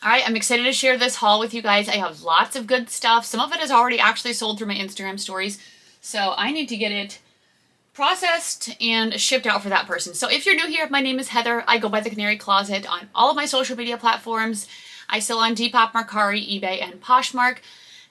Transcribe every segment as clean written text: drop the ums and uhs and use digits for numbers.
Alright, I'm excited to share this haul with you guys. I have lots of good stuff. Some of it is already actually sold through my Instagram stories. So I need to get it processed and shipped out for that person. So if you're new here, my name is Heather. I go by The Canary Closet on all of my social media platforms. I sell on Depop, Mercari, eBay, and Poshmark.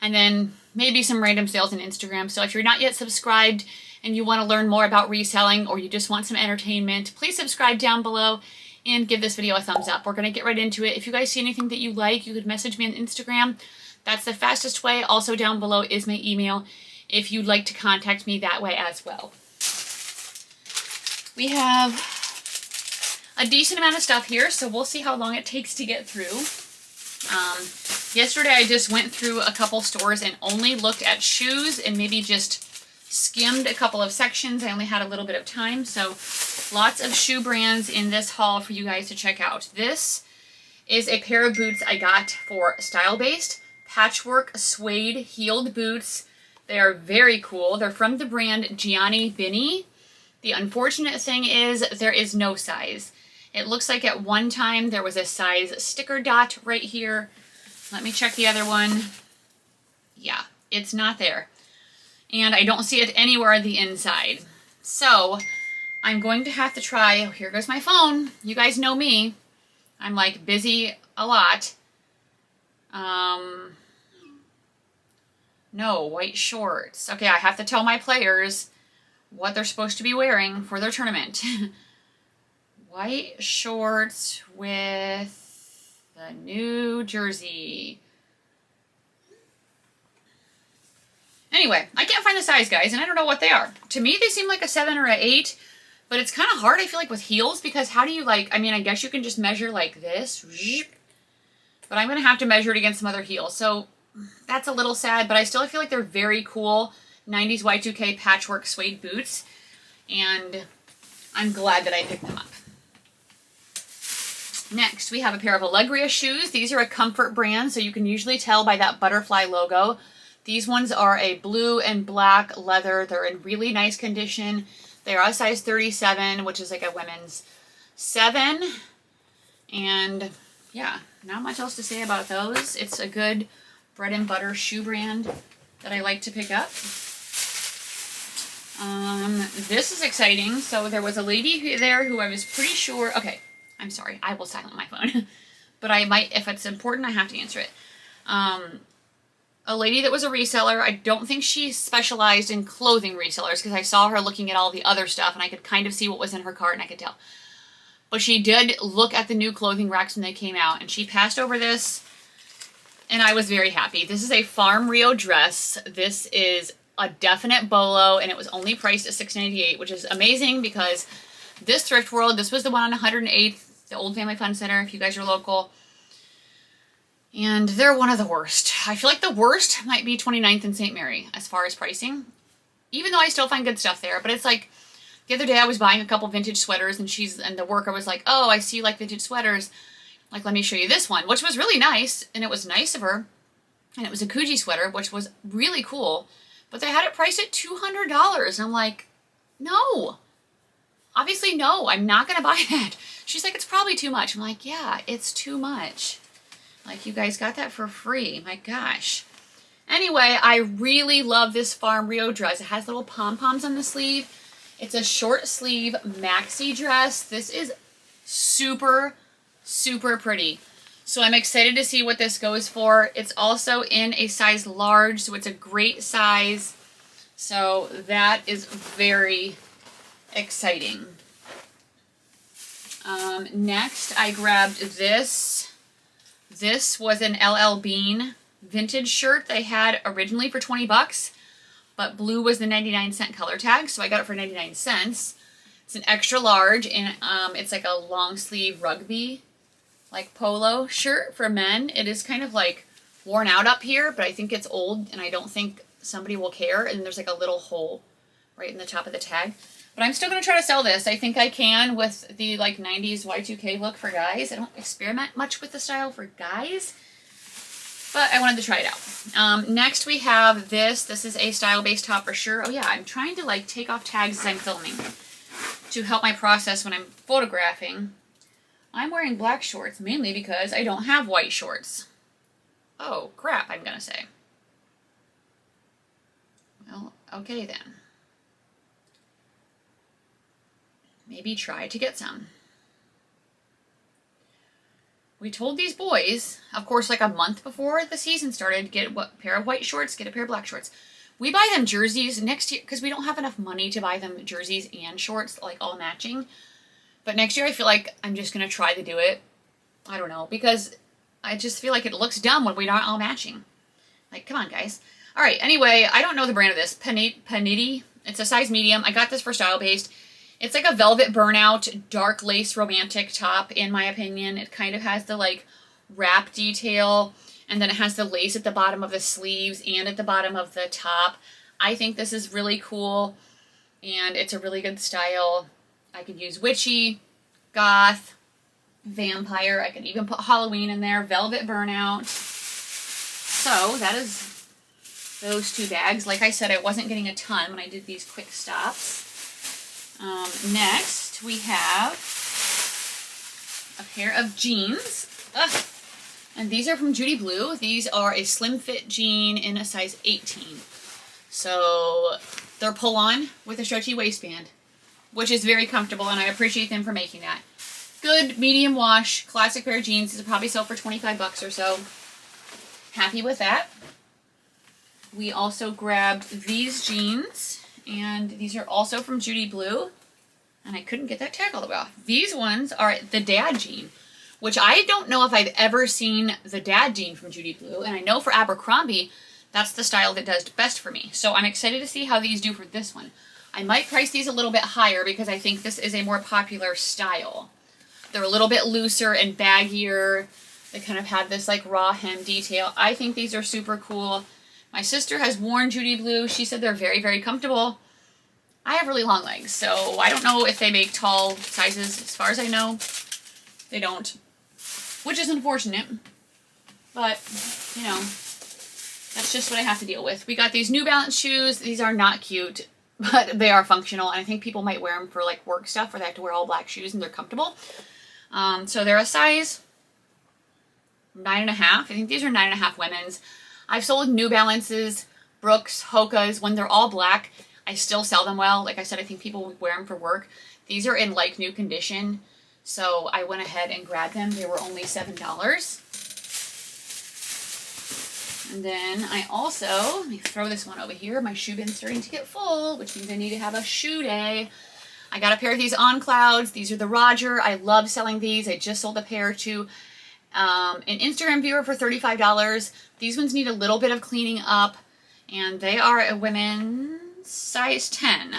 And then maybe some random sales on Instagram. So if you're not yet subscribed and you want to learn more about reselling or you just want some entertainment, please subscribe down below and give this video a thumbs up. We're going to get right into it. If you guys see anything that you like, you could message me on Instagram. That's the fastest way. Also down below is my email if you'd like to contact me that way as well. We have a decent amount of stuff here, so we'll see how long it takes to get through. Yesterday I just went through a couple stores and only looked at shoes and maybe just skimmed a couple of sections. I only had a little bit of time, so lots of shoe brands in this haul for you guys to check out. This is a pair of boots I got for style-based patchwork suede heeled boots. They are very cool. They're from the brand Gianni Bini. The unfortunate thing is there is no size. It looks like at one time there was a size sticker dot right here. Let me check the other one. Yeah, it's not there. And I don't see it anywhere on the inside. So I'm going to have to try, oh, here goes my phone. You guys know me. I'm like busy a lot. No, white shorts. Okay, I have to tell my players what they're supposed to be wearing for their tournament. White shorts with the New Jersey. Anyway, I can't find the size, guys, and I don't know what they are. To me, they seem like a 7 or an 8, but it's kind of hard, I feel like, with heels, because how do you, like, I mean, I guess you can just measure like this, but I'm going to have to measure it against some other heels, so that's a little sad, but I still feel like they're very cool 90s Y2K patchwork suede boots, and I'm glad that I picked them up. Next, we have a pair of Allegria shoes. These are a comfort brand, so you can usually tell by that butterfly logo. These ones are a blue and black leather. They're in really nice condition. They are a size 37, which is like a women's 7. And yeah, not much else to say about those. It's a good bread and butter shoe brand that I like to pick up. This is exciting. So there was a lady there who I was pretty sure, okay, I'm sorry, I will silence my phone. But I might, if it's important, I have to answer it. A lady that was a reseller. I don't think she specialized in clothing resellers because I saw her looking at all the other stuff and I could kind of see what was in her cart and I could tell. But she did look at the new clothing racks when they came out and she passed over this and I was very happy. This is a Farm Rio dress. This is a definite bolo and it was only priced at $6.98, which is amazing because this Thrift World, this was the one on 108th, the Old Family Fun Center, if you guys are local. And they're one of the worst. I feel like the worst might be 29th and St. Mary as far as pricing. Even though I still find good stuff there. But it's like, the other day I was buying a couple vintage sweaters and the worker was like, oh, I see you like vintage sweaters. Like, let me show you this one. Which was really nice. And it was nice of her. And it was a Coogee sweater, which was really cool. But they had it priced at $200. And I'm like, no. Obviously, no. I'm not going to buy that. She's like, it's probably too much. I'm like, yeah, it's too much. Like, you guys got that for free. My gosh. Anyway, I really love this Farm Rio dress. It has little pom-poms on the sleeve. It's a short sleeve maxi dress. This is super, super pretty. So I'm excited to see what this goes for. It's also in a size large, so it's a great size. So that is very exciting. Next, I grabbed this. This was an LL Bean vintage shirt they had originally for 20 bucks, but blue was the 99-cent color tag, so I got it for 99 cents. It's an extra large, and it's like a long sleeve rugby, like polo shirt for men. It is kind of like worn out up here, but I think it's old, and I don't think somebody will care, and there's like a little hole right in the top of the tag. But I'm still going to try to sell this. I think I can with the like 90s Y2K look for guys. I don't experiment much with the style for guys, but I wanted to try it out. Next we have this. This is a style-based top for sure. Oh yeah, I'm trying to like take off tags as I'm filming to help my process when I'm photographing. I'm wearing black shorts mainly because I don't have white shorts. Oh, crap, I'm gonna say. Well, okay then. Maybe try to get some. We told these boys, of course, like a month before the season started, get a pair of white shorts, get a pair of black shorts. We buy them jerseys next year because we don't have enough money to buy them jerseys and shorts, like all matching. But next year I feel like I'm just going to try to do it. I don't know, because I just feel like it looks dumb when we aren't all matching. Like, come on, guys. All right, anyway, I don't know the brand of this. Paniti. It's a size medium. I got this for Style Based. It's like a velvet burnout, dark lace romantic top, in my opinion. It kind of has the, like, wrap detail, and then it has the lace at the bottom of the sleeves and at the bottom of the top. I think this is really cool, and it's a really good style. I could use witchy, goth, vampire. I could even put Halloween in there, velvet burnout. So that is those two bags. Like I said, I wasn't getting a ton when I did these quick stops. Next, we have a pair of jeans. Ugh. And these are from Judy Blue. These are a slim fit jean in a size 18. So they're pull-on with a stretchy waistband, which is very comfortable, and I appreciate them for making that. Good medium wash, classic pair of jeans. These will probably sell for 25 bucks or so. Happy with that. We also grabbed these jeans. And these are also from Judy Blue. And I couldn't get that tag all the way off. These ones are the dad jean, which I don't know if I've ever seen the dad jean from Judy Blue. And I know for Abercrombie, that's the style that does best for me. So I'm excited to see how these do for this one. I might price these a little bit higher because I think this is a more popular style. They're a little bit looser and baggier. They kind of have this like raw hem detail. I think these are super cool. My sister has worn Judy Blue. She said they're very, very comfortable. I have really long legs, so I don't know if they make tall sizes. As far as I know, they don't, which is unfortunate. But, you know, that's just what I have to deal with. We got these New Balance shoes. These are not cute, but they are functional, and I think people might wear them for like work stuff where they have to wear all black shoes and they're comfortable. So they're a size 9.5. I think these are 9.5 women's. I've sold New Balances, Brooks, Hoka's. When they're all black, I still sell them well. Like I said, I think people would wear them for work. These are in like new condition, so I went ahead and grabbed them. They were only $7. And then I also, let me throw this one over here. My shoe bin's starting to get full, which means I need to have a shoe day. I got a pair of these On Clouds. These are the Roger. I love selling these. I just sold a pair to an Instagram viewer for $35. These ones need a little bit of cleaning up, and they are a women's size 10.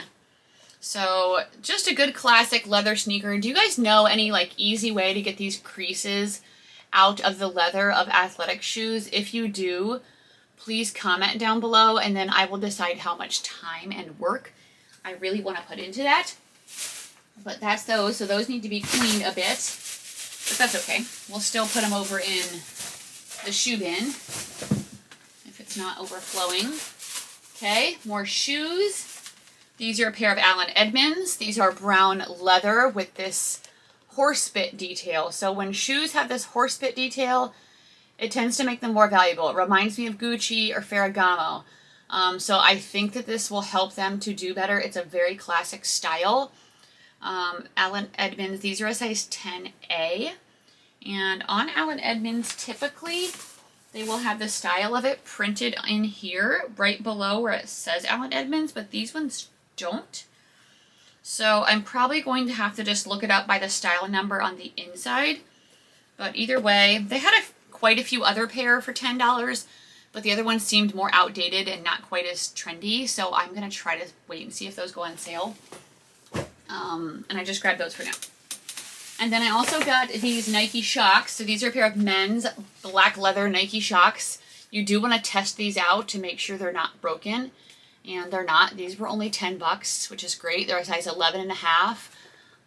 So just a good classic leather sneaker. Do you guys know any like easy way to get these creases out of the leather of athletic shoes? If you do, please comment down below, and then I will decide how much time and work I really want to put into that. But that's those. So those need to be cleaned a bit. But that's okay. We'll still put them over in the shoe bin if it's not overflowing. Okay, more shoes. These are a pair of Allen Edmonds. These are brown leather with this horse bit detail. So when shoes have this horse bit detail, it tends to make them more valuable. It reminds me of Gucci or Ferragamo. So I think that this will help them to do better. It's a very classic style. Allen Edmonds, these are a size 10A. And on Allen Edmonds, typically, they will have the style of it printed in here, right below where it says Allen Edmonds, but these ones don't. So I'm probably going to have to just look it up by the style number on the inside. But either way, they had quite a few other pair for $10, but the other ones seemed more outdated and not quite as trendy. So I'm going to try to wait and see if those go on sale. And I just grabbed those for now. And then I also got these Nike Shox. So these are a pair of men's black leather Nike Shox. You do want to test these out to make sure they're not broken. And they're not. These were only 10 bucks, which is great. They're a size 11.5.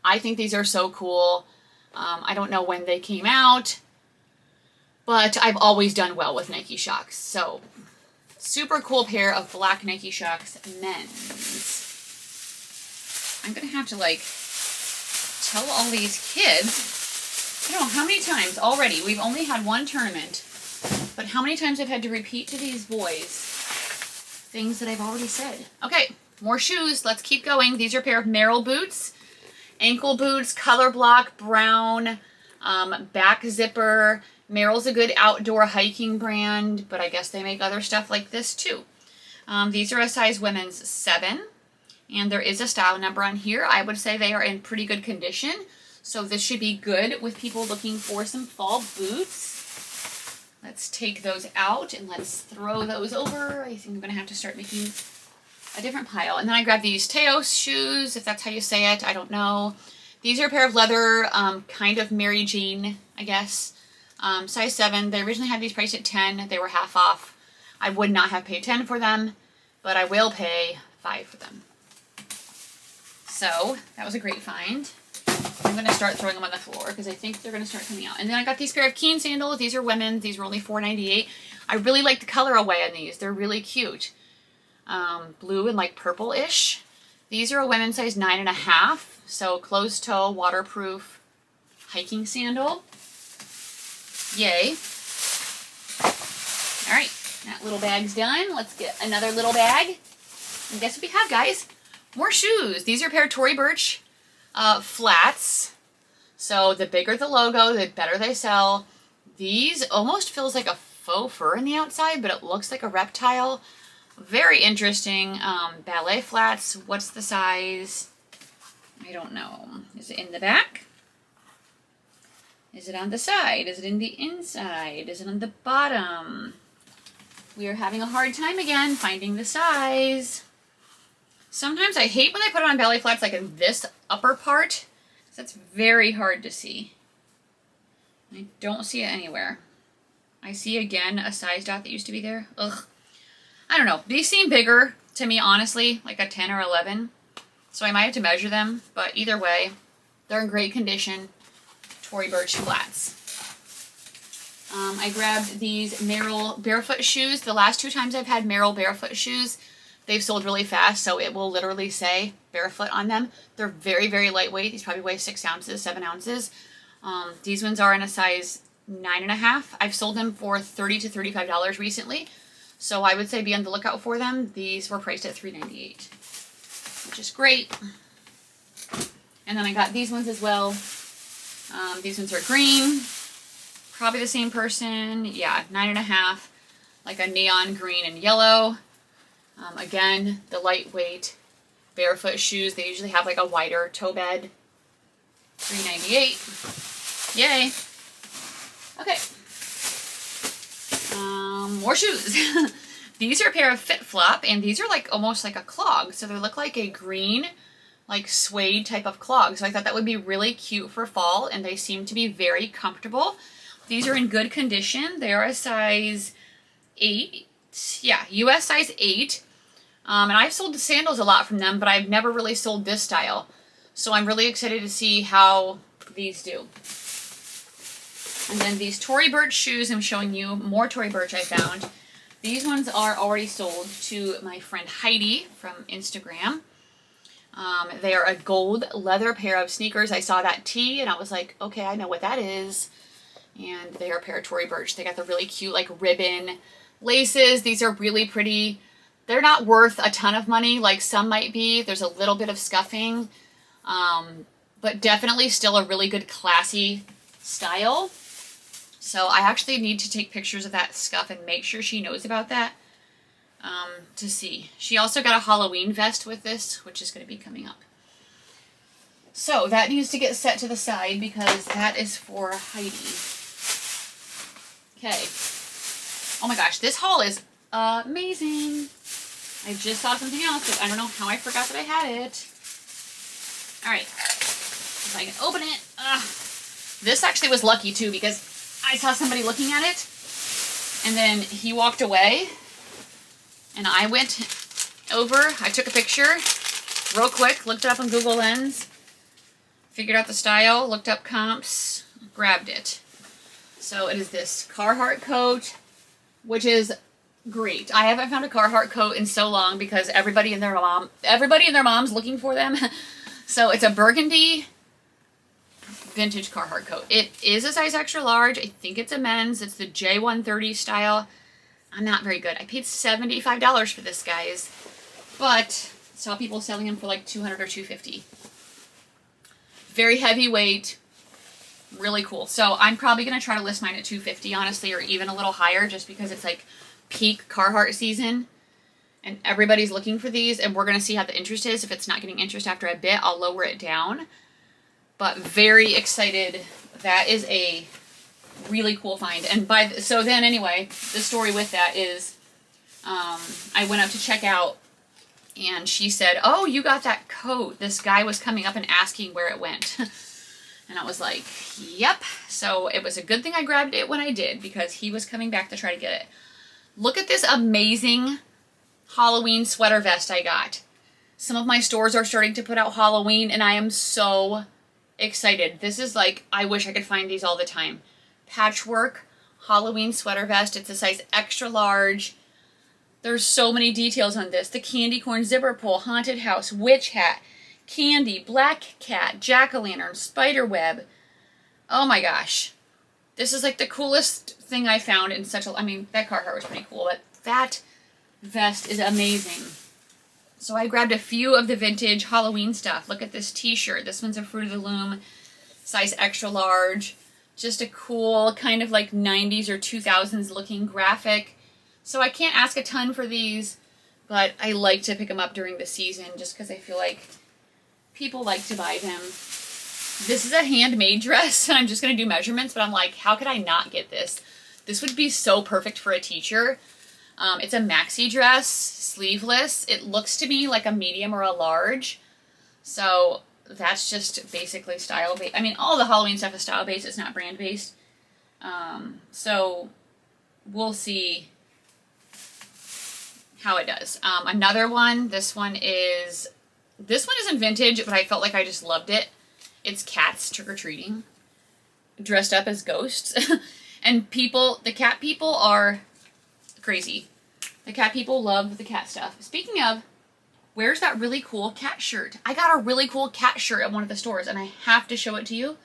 I think these are so cool. I don't know when they came out, but I've always done well with Nike Shox. So super cool pair of black Nike Shox men's. I'm going to have to like tell all these kids I don't know how many times already. We've only had one tournament, but how many times I've had to repeat to these boys things that I've already said. Okay, more shoes. Let's keep going. These are a pair of Merrell boots. Ankle boots, color block, brown, back zipper. Merrell's a good outdoor hiking brand, but I guess they make other stuff like this too. These are a size women's 7, and there is a style number on here. I would say they are in pretty good condition, so this should be good with people looking for some fall boots. Let's take those out and let's throw those over. I think I'm going to have to start making a different pile. And then I grabbed these Teos shoes, if that's how you say it. I don't know. These are a pair of leather, kind of Mary Jane, I guess. Size 7. They originally had these priced at 10. They were half off. I would not have paid 10 for them, but I will pay 5 for them. So that was a great find. I'm going to start throwing them on the floor because I think they're going to start coming out. And then I got these pair of Keen sandals. These are women's. These were only $4.98. I really like the colorway on these. They're really cute. Blue and like purple-ish. These are a women's size 9.5. So closed toe, waterproof hiking sandal. Yay. All right, that little bag's done. Let's get another little bag. And guess what we have, guys? More shoes. These are a pair of Tory Burch flats. So the bigger the logo, the better they sell. These almost feels like a faux fur on the outside, but it looks like a reptile. Very interesting. Ballet flats. What's the size? I don't know. Is it in the back? Is it on the side? Is it in the inside? Is it on the bottom? We are having a hard time again finding the size. Sometimes I hate when they put it on ballet flats like in this upper part. That's very hard to see. I don't see it anywhere. I see again a size dot that used to be there. Ugh. I don't know. These seem bigger to me, honestly, like a 10 or 11. So I might have to measure them, but either way, they're in great condition. Tory Burch flats. I grabbed these Merrell barefoot shoes. The last 2 times I've had Merrell barefoot shoes, they've sold really fast, so it will literally say barefoot on them. They're very, very lightweight. These probably weigh 6 ounces, 7 ounces. These ones are in a size 9.5. I've sold them for $30 to $35 recently, so I would say be on the lookout for them. These were priced at $3.98. Which is great. And then I got these ones as well. These ones are green. Probably the same person. Yeah, 9.5. Like a neon green and yellow. Again, the lightweight barefoot shoes. They usually have like a wider toe bed. $3.98. Yay. Okay. More shoes. These are a pair of Fit Flop, and these are like almost like a clog. So they look like a green, like suede type of clog. So I thought that would be really cute for fall, and they seem to be very comfortable. These are in good condition. They are a size 8. Yeah, US size 8. And I've sold the sandals a lot from them, but I've never really sold this style. So I'm really excited to see how these do. And then these Tory Burch shoes, I'm showing you more Tory Burch I found. These ones are already sold to my friend Heidi from Instagram. They are a gold leather pair of sneakers. I saw that T and I was like, okay, I know what that is. And they are a pair of Tory Burch. They got the really cute like ribbon laces. These are really pretty. They're not worth a ton of money like some might be. There's a little bit of scuffing, but definitely still a really good classy style. So I actually need to take pictures of that scuff and make sure she knows about that to see. She also got a Halloween vest with this, which is going to be coming up. So that needs to get set to the side because that is for Heidi. Okay. Oh my gosh, this haul is amazing. I just saw something else, but I don't know how I forgot that I had it. All right. If I can open it. This actually was lucky too because I saw somebody looking at it, and then he walked away, and I went over, I took a picture, real quick, looked it up on Google Lens, figured out the style, looked up comps, grabbed it. So it is this Carhartt coat, which is great. I haven't found a Carhartt coat in so long because everybody and their mom's looking for them. So it's a burgundy, vintage Carhartt coat. It is a size extra large. I think it's a men's. It's the J130 style. I'm not very good. I paid $75 for this, guys. But saw people selling them for like $200 or $250. Very heavyweight. Really cool. So I'm probably going to try to list mine at $250, honestly, or even a little higher, just because it's like peak Carhartt season and everybody's looking for these, and we're going to see how the interest is. If it's not getting interest after a bit, I'll lower it down. But very excited. That is a really cool find. And so then anyway, the story with that is I went up to check out, and she said, "Oh, you got that coat. This guy was coming up and asking where it went." And I was like, yep. So it was a good thing I grabbed it when I did, because he was coming back to try to get it. Look at this amazing Halloween sweater vest I got. Some of my stores are starting to put out Halloween, and I am so excited. This is like, I wish I could find these all the time. Patchwork Halloween sweater vest. It's a size extra large. There's so many details on this. The candy corn zipper pull, haunted house, witch hat, candy, black cat, jack-o'-lantern, spider web. Oh my gosh. This is like the coolest thing I found in such a... I mean, that Carhartt was pretty cool, but that vest is amazing. So I grabbed a few of the vintage Halloween stuff. Look at this t-shirt. This one's a Fruit of the Loom, size extra large. Just a cool kind of like 90s or 2000s looking graphic. So I can't ask a ton for these, but I like to pick them up during the season just because I feel like people like to buy them. This is a handmade dress, and I'm just going to do measurements, but I'm like, how could I not get this? This would be so perfect for a teacher. It's a maxi dress, sleeveless. It looks to me like a medium or a large. So that's just basically style-based. I mean, all the Halloween stuff is style-based. It's not brand-based. So we'll see how it does. Another one, this one isn't vintage, but I felt like I just loved it. It's cats trick-or-treating, dressed up as ghosts. And the cat people are crazy. The cat people love the cat stuff. Speaking of, where's that really cool cat shirt? I got a really cool cat shirt at one of the stores, and I have to show it to you.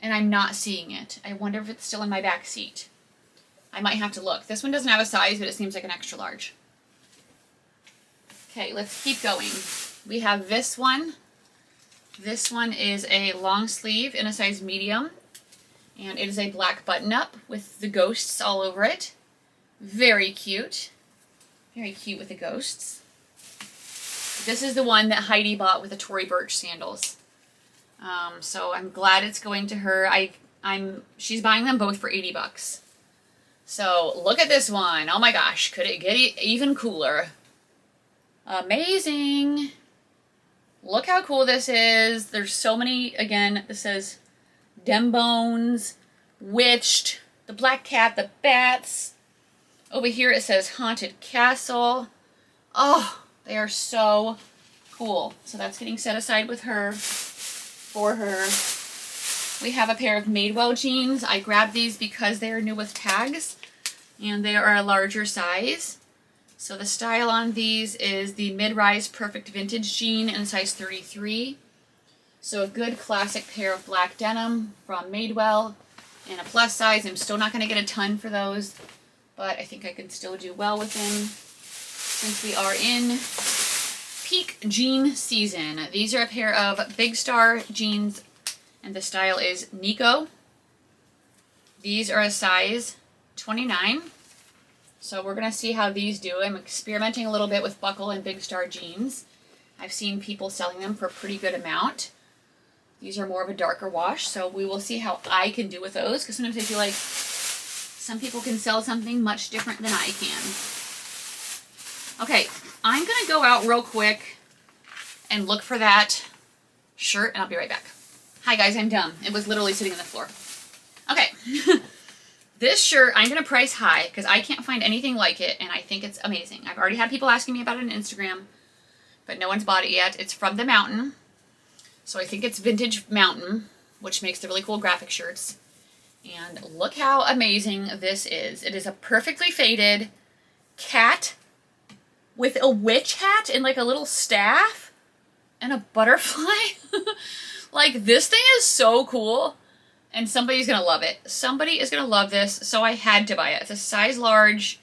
And I'm not seeing it. I wonder if it's still in my back seat. I might have to look. This one doesn't have a size, but it seems like an extra large. Okay, let's keep going. We have this one. This one is a long sleeve in a size medium, and it is a black button-up with the ghosts all over it. Very cute. Very cute with the ghosts. This is the one that Heidi bought with the Tory Burch sandals. So I'm glad it's going to her. She's buying them both for $80. So look at this one. Oh my gosh, could it get even cooler? Amazing. Look how cool this is. There's so many, again, this says Dem Bones, Witched, the Black Cat, the Bats. Over here it says Haunted Castle. Oh, they are so cool. So that's getting set aside with her, for her. We have a pair of Madewell jeans. I grabbed these because they are new with tags, and they are a larger size. So the style on these is the mid-rise perfect vintage jean in size 33. So a good classic pair of black denim from Madewell in a plus size. I'm still not going to get a ton for those, but I think I can still do well with them since we are in peak jean season. These are a pair of Big Star jeans, and the style is Nico. These are a size 29. So we're going to see how these do. I'm experimenting a little bit with buckle and Big Star jeans. I've seen people selling them for a pretty good amount. These are more of a darker wash, so we will see how I can do with those, because sometimes I feel like some people can sell something much different than I can. Okay, I'm going to go out real quick and look for that shirt, and I'll be right back. Hi guys, I'm dumb. It was literally sitting on the floor. Okay. This shirt, I'm going to price high because I can't find anything like it, and I think it's amazing. I've already had people asking me about it on Instagram, but no one's bought it yet. It's from the Mountain, so I think it's vintage Mountain, which makes the really cool graphic shirts. And look how amazing this is. It is a perfectly faded cat with a witch hat and like a little staff and a butterfly. Like, this thing is so cool, and somebody's gonna love it. Somebody is gonna love this, so I had to buy it. It's a size large.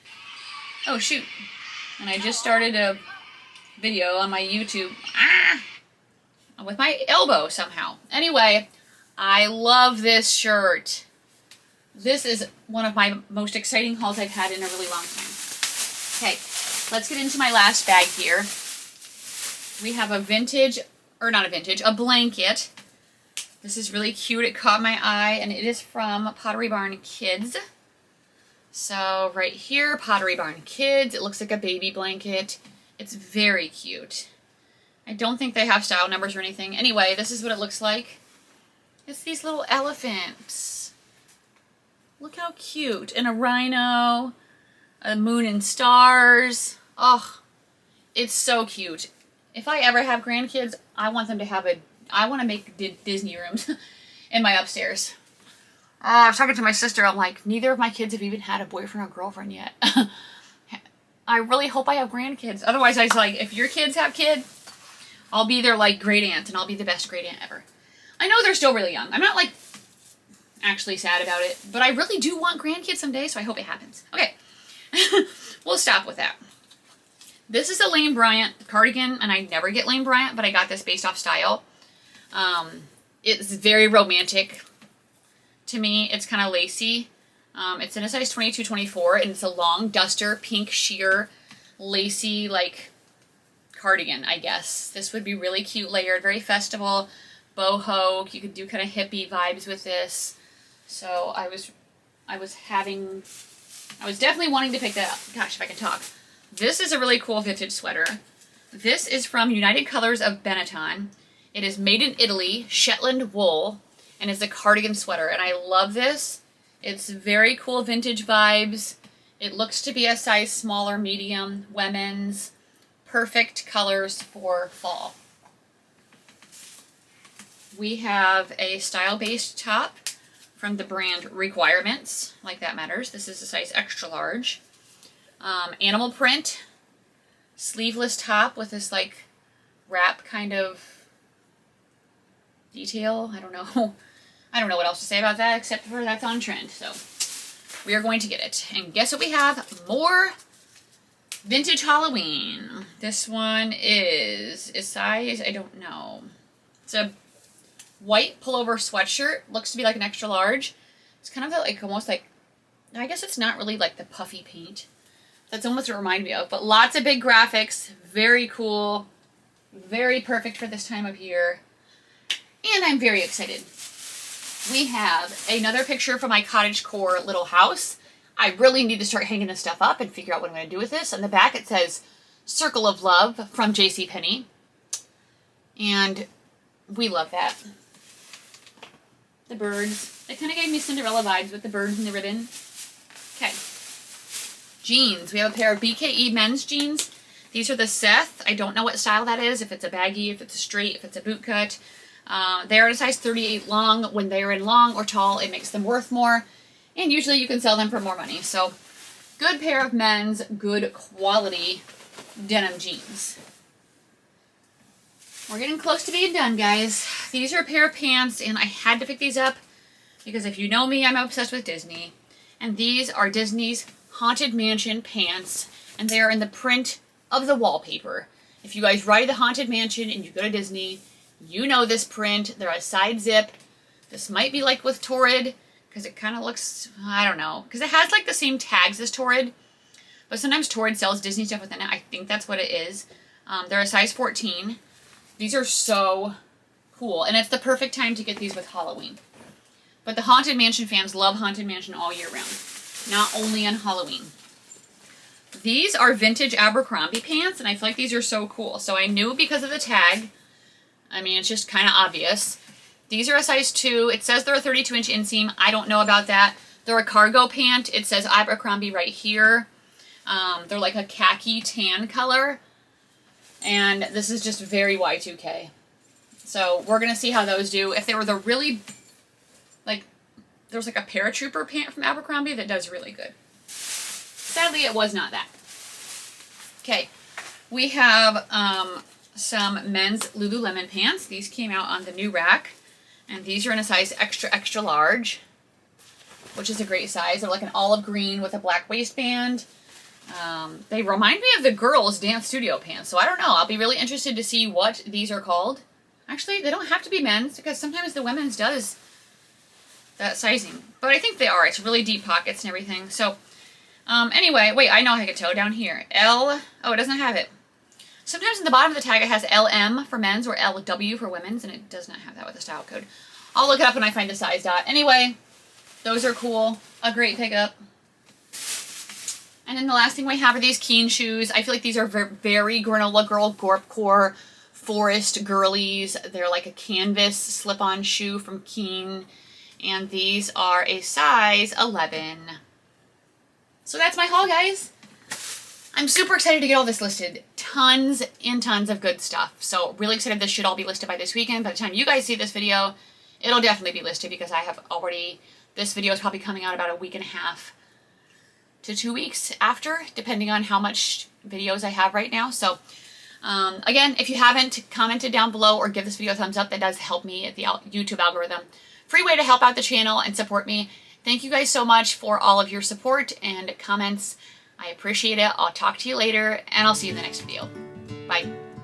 Oh, shoot. And I just started a video on my YouTube. With my elbow somehow. Anyway, I love this shirt. This is one of my most exciting hauls I've had in a really long time. Okay, let's get into my last bag here. We have a vintage, or not a vintage, a blanket. This is really cute. It caught my eye, and it is from Pottery Barn Kids. So right here, Pottery Barn Kids. It looks like a baby blanket. It's very cute. I don't think they have style numbers or anything. Anyway, this is what it looks like. It's these little elephants. Look how cute. And a rhino, a moon and stars. Oh, it's so cute. If I ever have grandkids, I want them to have I want to make Disney rooms in my upstairs. I was talking to my sister. I'm like, neither of my kids have even had a boyfriend or girlfriend yet. I really hope I have grandkids. Otherwise, I was like, if your kids have kids, I'll be their, like, great aunt, and I'll be the best great aunt ever. I know they're still really young. I'm not, like, actually sad about it, but I really do want grandkids someday, so I hope it happens. Okay, we'll stop with that. This is a Lane Bryant cardigan, and I never get Lane Bryant, but I got this based off style. It's very romantic to me. It's kind of lacy. It's in a size 22-24, and it's a long duster, pink sheer, lacy, like, cardigan, I guess. This would be really cute layered, very festival, boho. You could do kind of hippie vibes with this. So I was definitely wanting to pick that up. Gosh, if I can talk. This is a really cool vintage sweater. This is from United Colors of Benetton. It is made in Italy, Shetland wool, and it's a cardigan sweater. And I love this. It's very cool vintage vibes. It looks to be a size smaller, medium, women's. Perfect colors for fall. We have a style-based top from the brand Requirements. Like that matters. This is a size extra large. Animal print. Sleeveless top with this like wrap kind of detail. I don't know. I don't know what else to say about that except for that's on trend. So we are going to get it. And guess what we have? More vintage Halloween. This one is size, I don't know. It's a white pullover sweatshirt. Looks to be like an extra large. It's kind of like almost like, I guess it's not really like the puffy paint. That's almost what it reminded me of. But lots of big graphics. Very cool. Very perfect for this time of year. And I'm very excited. We have another picture from my cottagecore little house. I really need to start hanging this stuff up and figure out what I'm going to do with this. On the back it says Circle of Love from JCPenney. And we love that. The birds. It kind of gave me Cinderella vibes with the birds and the ribbon. Okay. Jeans. We have a pair of BKE men's jeans. These are the Seth. I don't know what style that is. If it's a baggy, if it's a straight, if it's a boot cut. They're in a size 38 long. When they're in long or tall, it makes them worth more. And usually you can sell them for more money. So, good pair of men's, good quality denim jeans. We're getting close to being done, guys. These are a pair of pants, and I had to pick these up because if you know me, I'm obsessed with Disney. And these are Disney's Haunted Mansion pants, and they are in the print of the wallpaper. If you guys ride the Haunted Mansion and you go to Disney, you know this print. They're a side zip. This might be like with Torrid, because it kind of looks, I don't know, because it has like the same tags as Torrid, but sometimes Torrid sells Disney stuff within it. I think that's what it is. They're a size 14. These are so cool, and it's the perfect time to get these with Halloween. But the Haunted Mansion fans love Haunted Mansion all year round, not only on Halloween. These are vintage Abercrombie pants, and I feel like these are so cool. So I knew because of the tag. I mean, it's just kind of obvious. These are a size 2. It says they're a 32-inch inseam. I don't know about that. They're a cargo pant. It says Abercrombie right here. They're like a khaki tan color. And this is just very Y2K. So we're going to see how those do. If they were the really, like, there's like a paratrooper pant from Abercrombie that does really good. Sadly, it was not that. Okay. We have some men's Lululemon pants. These came out on the new rack, and these are in a size extra, extra large, which is a great size. They're like an olive green with a black waistband. They remind me of the girls' dance studio pants, so I don't know. I'll be really interested to see what these are called. Actually, they don't have to be men's, because sometimes the women's does that sizing. But I think they are. It's really deep pockets and everything. So, anyway, wait, I know I could tell down here. Oh, it doesn't have it. Sometimes in the bottom of the tag it has LM for men's or LW for women's, and it does not have that with the style code. I'll look it up when I find the size dot. Anyway, those are cool. A great pickup. And then the last thing we have are these Keen shoes. I feel like these are very granola girl, Gorpcore, forest girlies. They're like a canvas slip-on shoe from Keen. And these are a size 11. So that's my haul, guys. I'm super excited to get all this listed. Tons and tons of good stuff. So really excited this should all be listed by this weekend. By the time you guys see this video, it'll definitely be listed because I have already, this video is probably coming out about a week and a half to 2 weeks after, depending on how much videos I have right now. So again, if you haven't commented down below or give this video a thumbs up, that does help me at the YouTube algorithm. Free way to help out the channel and support me. Thank you guys so much for all of your support and comments. I appreciate it. I'll talk to you later, and I'll see you in the next video. Bye.